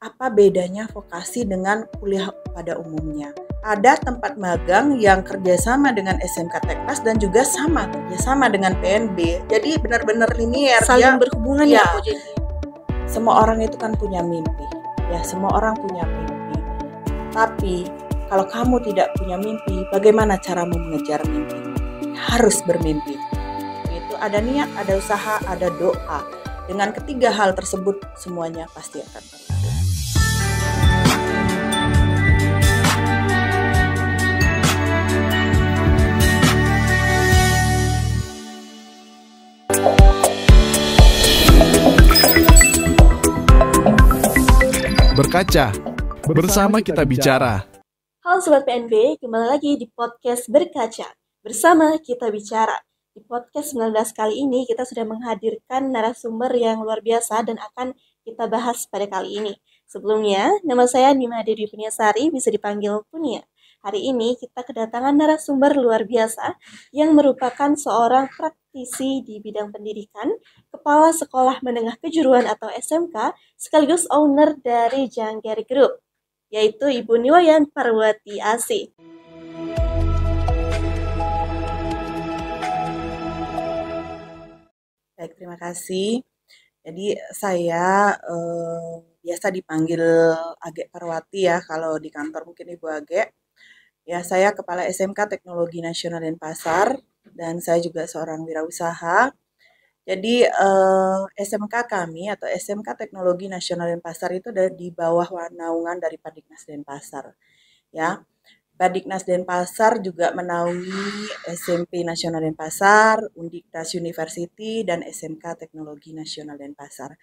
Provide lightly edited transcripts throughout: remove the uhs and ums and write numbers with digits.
apa bedanya vokasi dengan kuliah pada umumnya. Ada tempat magang yang kerjasama dengan SMK Teknas dan juga kerjasama dengan PNB. Jadi benar-benar linear. Saling berhubungan ya Bu. Jadi semua orang itu kan punya mimpi. Ya, semua orang punya mimpi. Tapi kalau kamu tidak punya mimpi, bagaimana caramu mengejar mimpi? Harus bermimpi. Itu ada niat, ada usaha, ada doa. Dengan ketiga hal tersebut semuanya pasti akan berhasil. Berkaca, bersama kita bicara. Halo Sobat PNB, kembali lagi di podcast Berkaca, bersama kita bicara. Di podcast 19 kali ini kita sudah menghadirkan narasumber yang luar biasa dan akan kita bahas pada kali ini. Sebelumnya, nama saya Nima Dewi Punyasari, bisa dipanggil Punya. Hari ini kita kedatangan narasumber luar biasa yang merupakan seorang praktisi di bidang pendidikan, Kepala Sekolah Menengah Kejuruan atau SMK, sekaligus owner dari Jangger Group, yaitu Ibu Niwayan Parwati Asih. Baik, terima kasih. Jadi saya biasa dipanggil Age Parwati ya, kalau di kantor mungkin Ibu Age. Ya, saya Kepala SMK Teknologi Nasional Denpasar dan saya juga seorang wirausaha. Jadi SMK kami atau SMK Teknologi Nasional Denpasar itu ada di bawah naungan dari Padiknas Denpasar. Ya, Padiknas Denpasar juga menaungi SMP Nasional Denpasar, Undiktas University, dan SMK Teknologi Nasional Denpasar.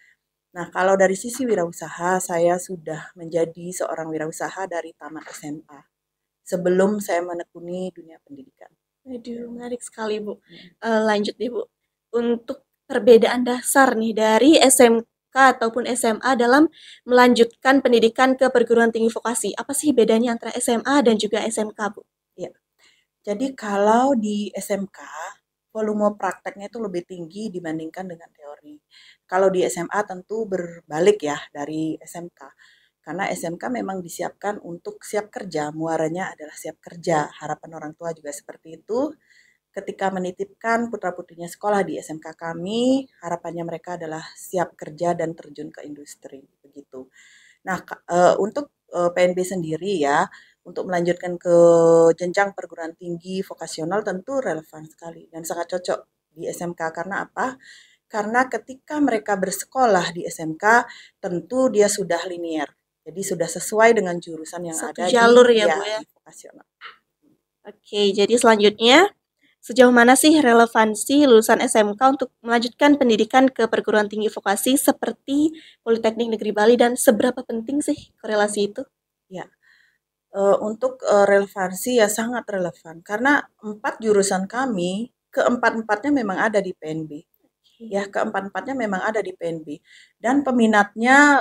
Nah, kalau dari sisi wirausaha, saya sudah menjadi seorang wirausaha dari tamat SMA sebelum saya menekuni dunia pendidikan. Aduh, menarik sekali Bu. Lanjut deh Bu. Untuk perbedaan dasar nih dari SMK ataupun SMA dalam melanjutkan pendidikan ke perguruan tinggi vokasi. Apa sih bedanya antara SMA dan juga SMK Bu? Ya, jadi kalau di SMK, volume prakteknya itu lebih tinggi dibandingkan dengan teori. Kalau di SMA tentu berbalik ya dari SMK. Karena SMK memang disiapkan untuk siap kerja, muaranya adalah siap kerja. Harapan orang tua juga seperti itu. Ketika menitipkan putra-putrinya sekolah di SMK kami, harapannya mereka adalah siap kerja dan terjun ke industri, begitu. Nah, untuk PNB sendiri ya, untuk melanjutkan ke jenjang perguruan tinggi vokasional tentu relevan sekali dan sangat cocok di SMK. Karena apa? Karena ketika mereka bersekolah di SMK, tentu dia sudah linear. Jadi sudah sesuai dengan jurusan yang Satu ada jalur di, ya, Bu, ya? Di vokasional. Oke, jadi selanjutnya, sejauh mana sih relevansi lulusan SMK untuk melanjutkan pendidikan ke perguruan tinggi vokasi seperti Politeknik Negeri Bali dan seberapa penting sih korelasi itu? Ya, untuk relevansi ya sangat relevan karena 4 jurusan kami, keempat-empatnya memang ada di PNB. Ya, keempat-empatnya memang ada di PNB dan peminatnya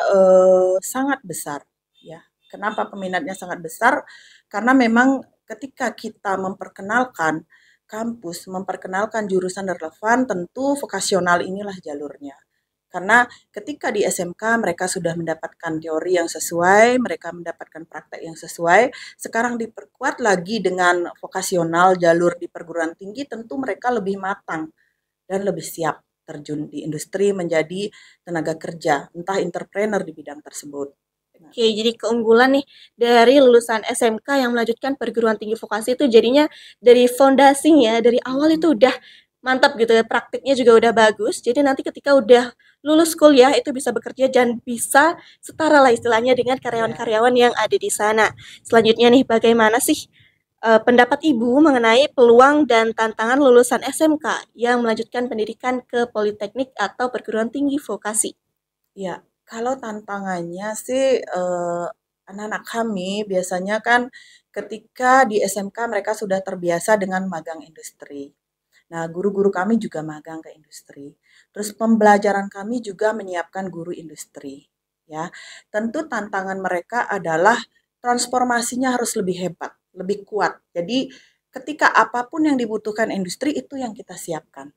sangat besar. Ya, kenapa peminatnya sangat besar? Karena memang ketika kita memperkenalkan kampus, memperkenalkan jurusan relevan, tentu vokasional inilah jalurnya. Karena ketika di SMK mereka sudah mendapatkan teori yang sesuai, mereka mendapatkan praktek yang sesuai. Sekarang diperkuat lagi dengan vokasional jalur di perguruan tinggi, tentu mereka lebih matang dan lebih siap terjun di industri menjadi tenaga kerja, entah entrepreneur di bidang tersebut. Oke, jadi keunggulan nih dari lulusan SMK yang melanjutkan perguruan tinggi vokasi itu jadinya dari fondasinya, dari awal itu udah mantap gitu ya, praktiknya juga udah bagus. Jadi nanti ketika udah lulus kuliah itu bisa bekerja dan bisa setara lah istilahnya dengan karyawan-karyawan yang ada di sana. Selanjutnya nih, bagaimana sih pendapat Ibu mengenai peluang dan tantangan lulusan SMK yang melanjutkan pendidikan ke Politeknik atau perguruan tinggi vokasi? Ya, kalau tantangannya sih anak-anak kami biasanya kan ketika di SMK mereka sudah terbiasa dengan magang industri. Nah, guru-guru kami juga magang ke industri. Terus pembelajaran kami juga menyiapkan guru industri. Ya, tentu tantangan mereka adalah transformasinya harus lebih hebat, lebih kuat. Jadi ketika apapun yang dibutuhkan industri itu yang kita siapkan.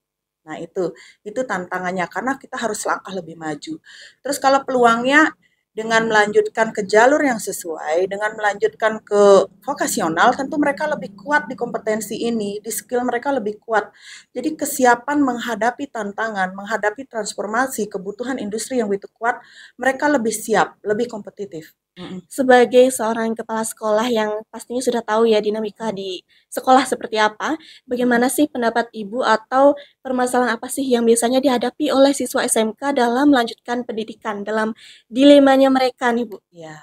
Nah, itu tantangannya karena kita harus langkah lebih maju. Terus kalau peluangnya dengan melanjutkan ke jalur yang sesuai, dengan melanjutkan ke vokasional, tentu mereka lebih kuat di kompetensi ini, di skill mereka lebih kuat. Jadi kesiapan menghadapi tantangan, menghadapi transformasi kebutuhan industri yang begitu kuat, mereka lebih siap, lebih kompetitif. Sebagai seorang kepala sekolah yang pastinya sudah tahu ya dinamika di sekolah seperti apa, bagaimana sih pendapat Ibu atau permasalahan apa sih yang biasanya dihadapi oleh siswa SMK dalam melanjutkan pendidikan, dalam dilemanya mereka nih Bu? Ya,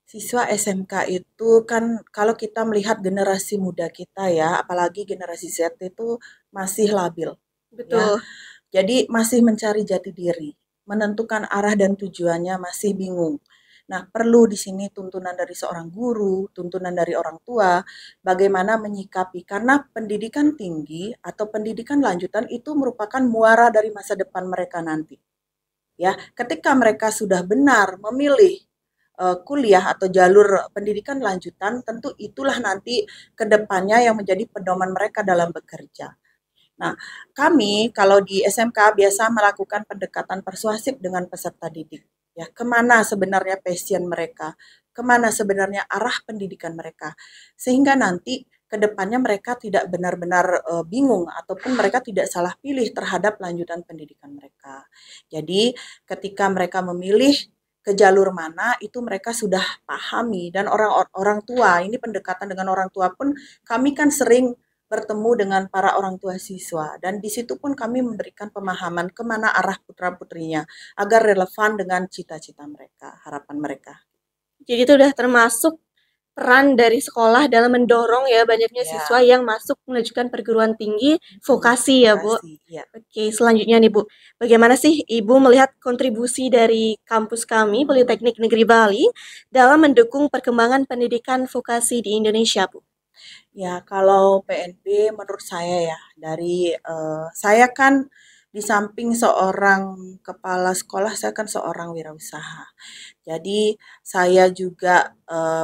siswa SMK itu kan kalau kita melihat generasi muda kita ya, apalagi generasi Z itu masih labil, ya. Betul. Jadi masih mencari jati diri, menentukan arah dan tujuannya masih bingung. Nah, perlu di sini tuntunan dari seorang guru, tuntunan dari orang tua, bagaimana menyikapi karena pendidikan tinggi atau pendidikan lanjutan itu merupakan muara dari masa depan mereka nanti. Ya, ketika mereka sudah benar memilih kuliah atau jalur pendidikan lanjutan, tentu itulah nanti ke depannya yang menjadi pedoman mereka dalam bekerja. Nah, kami kalau di SMK biasa melakukan pendekatan persuasif dengan peserta didik. Ya, kemana sebenarnya passion mereka, kemana sebenarnya arah pendidikan mereka, sehingga nanti ke depannya mereka tidak benar-benar bingung ataupun mereka tidak salah pilih terhadap lanjutan pendidikan mereka. Jadi, ketika mereka memilih ke jalur mana itu mereka sudah pahami dan orang tua ini pendekatan dengan orang tua pun kami kan sering bertemu dengan para orang tua siswa dan di situ pun kami memberikan pemahaman kemana arah putra-putrinya agar relevan dengan cita-cita mereka, harapan mereka. Jadi itu udah termasuk peran dari sekolah dalam mendorong ya banyaknya Ya. siswa yang masuk melanjutkan perguruan tinggi vokasi ya Bu. Ya. Oke, selanjutnya nih Bu, bagaimana sih Ibu melihat kontribusi dari kampus kami Politeknik Negeri Bali dalam mendukung perkembangan pendidikan vokasi di Indonesia Bu? Ya, kalau PNB menurut saya ya, dari saya kan di samping seorang kepala sekolah, saya kan seorang wirausaha. Jadi saya juga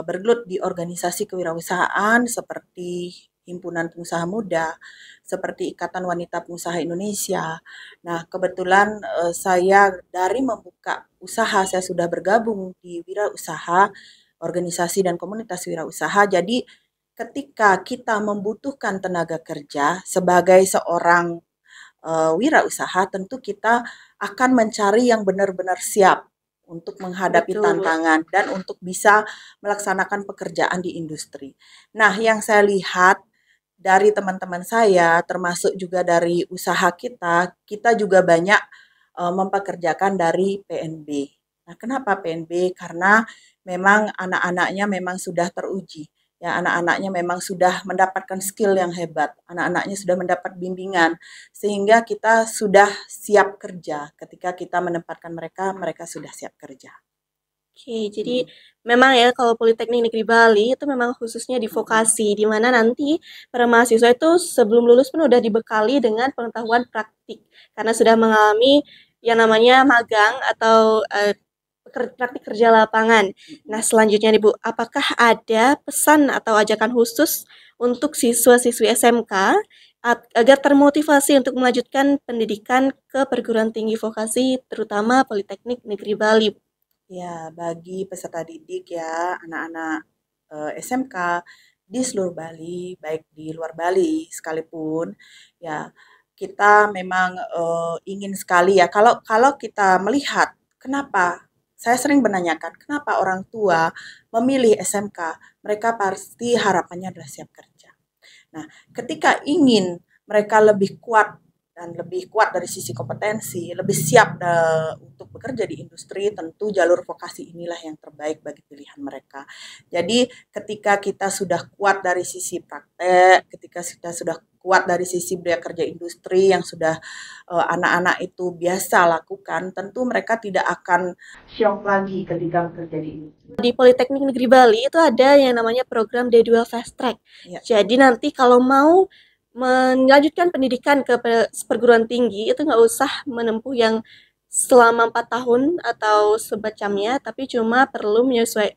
bergelut di organisasi kewirausahaan seperti Himpunan Pengusaha Muda, seperti Ikatan Wanita Pengusaha Indonesia. Nah, kebetulan saya dari membuka usaha, saya sudah bergabung di wirausaha, organisasi dan komunitas wirausaha. Jadi ketika kita membutuhkan tenaga kerja sebagai seorang wirausaha, tentu kita akan mencari yang benar-benar siap untuk menghadapi Betul. tantangan dan untuk bisa melaksanakan pekerjaan di industri. Nah, yang saya lihat dari teman-teman saya, termasuk juga dari usaha kita juga banyak mempekerjakan dari PNB. Nah, kenapa PNB? Karena memang anak-anaknya memang sudah teruji. Ya, anak-anaknya memang sudah mendapatkan skill yang hebat, anak-anaknya sudah mendapat bimbingan, sehingga kita sudah siap kerja. Ketika kita menempatkan mereka, mereka sudah siap kerja. Oke, jadi memang ya kalau Politeknik Negeri Bali itu memang khususnya di vokasi, di mana nanti para mahasiswa itu sebelum lulus pun udah dibekali dengan pengetahuan praktik, karena sudah mengalami yang namanya magang atau praktik kerja lapangan. Nah, selanjutnya nih Bu, apakah ada pesan atau ajakan khusus untuk siswa-siswi SMK agar termotivasi untuk melanjutkan pendidikan ke perguruan tinggi vokasi, terutama Politeknik Negeri Bali? Ya, bagi peserta didik ya, anak-anak SMK di seluruh Bali, baik di luar Bali sekalipun, ya kita memang ingin sekali ya, kalau kita melihat kenapa saya sering menanyakan kenapa orang tua memilih SMK, mereka pasti harapannya adalah siap kerja. Nah, ketika ingin mereka lebih kuat dan lebih kuat dari sisi kompetensi, lebih siap untuk bekerja di industri, tentu jalur vokasi inilah yang terbaik bagi pilihan mereka. Jadi ketika kita sudah kuat dari sisi praktek, ketika kita sudah kuat dari sisi budaya kerja industri yang sudah anak-anak itu biasa lakukan, tentu mereka tidak akan syok lagi ketika bekerja di industri. Di Politeknik Negeri Bali itu ada yang namanya program D2 Fast Track. Ya. Jadi nanti kalau mau melanjutkan pendidikan ke perguruan tinggi itu nggak usah menempuh yang selama 4 tahun atau semacamnya, tapi cuma perlu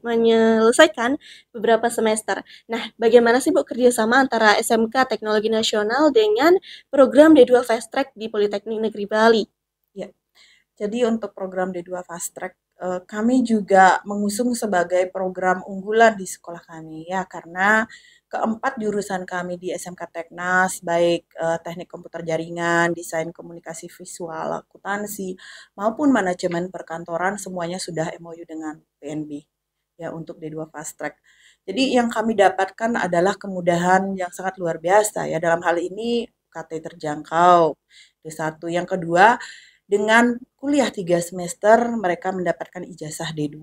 menyelesaikan beberapa semester. Nah, bagaimana sih Bu kerjasama antara SMK Teknologi Nasional dengan program D2 Fast Track di Politeknik Negeri Bali? Ya, jadi untuk program D2 Fast Track kami juga mengusung sebagai program unggulan di sekolah kami ya, karena keempat jurusan kami di SMK Teknas, baik teknik komputer jaringan, desain komunikasi visual, akuntansi, maupun manajemen perkantoran, semuanya sudah MOU dengan PNB ya untuk D2 Fast Track. Jadi yang kami dapatkan adalah kemudahan yang sangat luar biasa ya, dalam hal ini UKT terjangkau, itu satu. Yang kedua, dengan kuliah 3 semester mereka mendapatkan ijazah D2.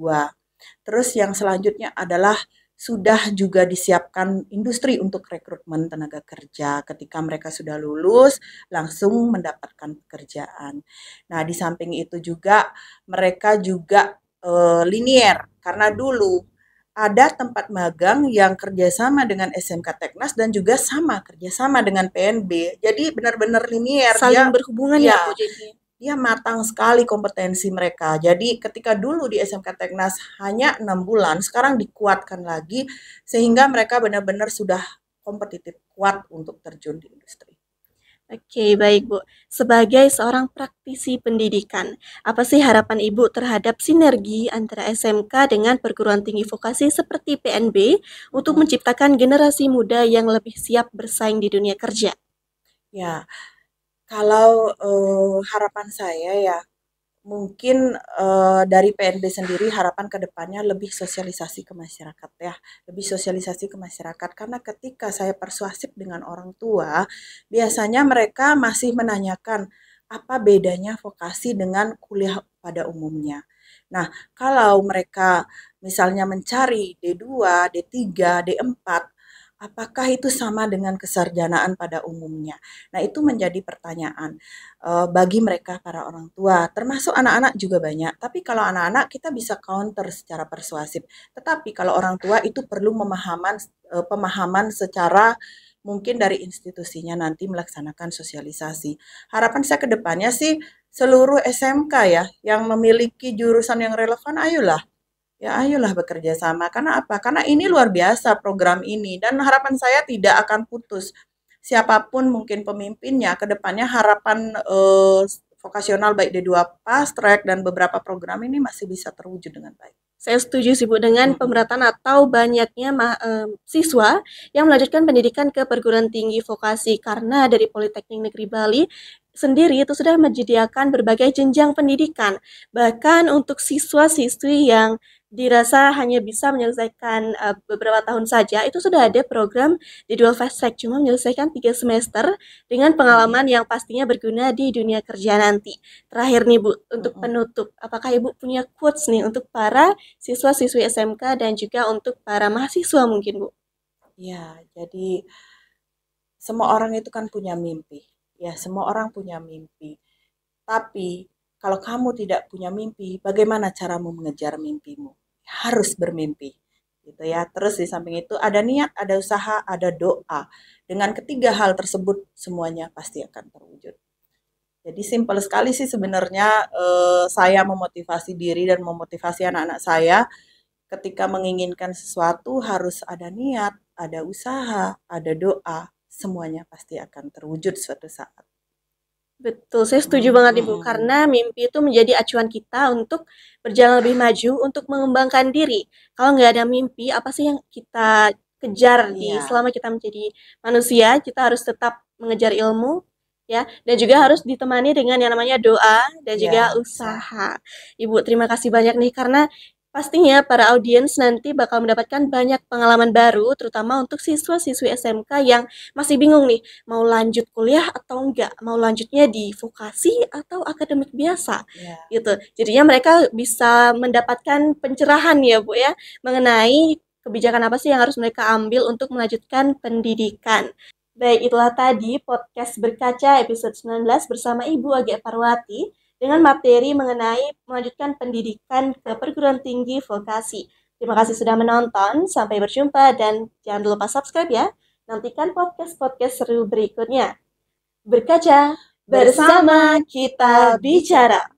Terus yang selanjutnya adalah sudah juga disiapkan industri untuk rekrutmen tenaga kerja. Ketika mereka sudah lulus, langsung mendapatkan pekerjaan. Nah, di samping itu juga mereka juga linier, karena dulu ada tempat magang yang kerjasama dengan SMK Teknas dan juga kerjasama dengan PNB. Jadi benar-benar linier, Saling berhubungan ya, ya, Bu, jadi. dia matang sekali kompetensi mereka. Jadi ketika dulu di SMK Teknas hanya 6 bulan, sekarang dikuatkan lagi sehingga mereka benar-benar sudah kompetitif, kuat untuk terjun di industri. Oke, baik Bu. Sebagai seorang praktisi pendidikan, apa sih harapan Ibu terhadap sinergi antara SMK dengan perguruan tinggi vokasi seperti PNB untuk menciptakan generasi muda yang lebih siap bersaing di dunia kerja? Ya, kalau harapan saya ya, mungkin dari PNB sendiri harapan ke depannya lebih sosialisasi ke masyarakat ya, lebih sosialisasi ke masyarakat, karena ketika saya persuasif dengan orang tua, biasanya mereka masih menanyakan apa bedanya vokasi dengan kuliah pada umumnya. Nah, kalau mereka misalnya mencari D2, D3, D4, apakah itu sama dengan kesarjanaan pada umumnya? Nah, itu menjadi pertanyaan bagi mereka para orang tua, termasuk anak-anak juga banyak. Tapi kalau anak-anak kita bisa counter secara persuasif. Tetapi kalau orang tua itu perlu pemahaman secara mungkin dari institusinya nanti melaksanakan sosialisasi. Harapan saya ke depannya sih seluruh SMK ya yang memiliki jurusan yang relevan, ayolah bekerja sama. Karena apa? Karena ini luar biasa program ini dan harapan saya tidak akan putus. Siapapun mungkin pemimpinnya, ke depannya harapan vokasional baik D2 Fast Track dan beberapa program ini masih bisa terwujud dengan baik. Saya setuju sih Bu dengan pemerataan atau banyaknya siswa yang melanjutkan pendidikan ke perguruan tinggi vokasi, karena dari Politeknik Negeri Bali sendiri itu sudah menyediakan berbagai jenjang pendidikan. Bahkan untuk siswa-siswi yang dirasa hanya bisa menyelesaikan beberapa tahun saja, itu sudah ada program di Dual Fast Track, cuma menyelesaikan 3 semester dengan pengalaman yang pastinya berguna di dunia kerja nanti. Terakhir nih Bu, untuk penutup, apakah Ibu punya quotes nih untuk para siswa-siswi SMK dan juga untuk para mahasiswa mungkin Bu? Ya, jadi semua orang itu kan punya mimpi. Ya, semua orang punya mimpi. Tapi kalau kamu tidak punya mimpi, bagaimana caramu mengejar mimpimu? Harus bermimpi. Gitu ya. Terus di samping itu ada niat, ada usaha, ada doa. Dengan ketiga hal tersebut semuanya pasti akan terwujud. Jadi simpel sekali sih sebenarnya saya memotivasi diri dan memotivasi anak-anak saya ketika menginginkan sesuatu harus ada niat, ada usaha, ada doa, semuanya pasti akan terwujud suatu saat. Betul, saya setuju banget Ibu, karena mimpi itu menjadi acuan kita untuk berjalan lebih maju, untuk mengembangkan diri. Kalau nggak ada mimpi, apa sih yang kita kejar selama kita menjadi manusia? Kita harus tetap mengejar ilmu, ya, dan juga harus ditemani dengan yang namanya doa dan juga usaha. Ibu, terima kasih banyak nih, karena pastinya para audiens nanti bakal mendapatkan banyak pengalaman baru, terutama untuk siswa-siswi SMK yang masih bingung nih, mau lanjut kuliah atau enggak, mau lanjutnya di vokasi atau akademik biasa, gitu. Jadinya mereka bisa mendapatkan pencerahan ya Bu ya, mengenai kebijakan apa sih yang harus mereka ambil untuk melanjutkan pendidikan. Baik, itulah tadi podcast Berkaca episode 19 bersama Ibu Age Parwati dengan materi mengenai melanjutkan pendidikan ke perguruan tinggi vokasi. Terima kasih sudah menonton, sampai berjumpa dan jangan lupa subscribe ya. Nantikan podcast-podcast seru berikutnya. Berkaca, bersama kita bicara.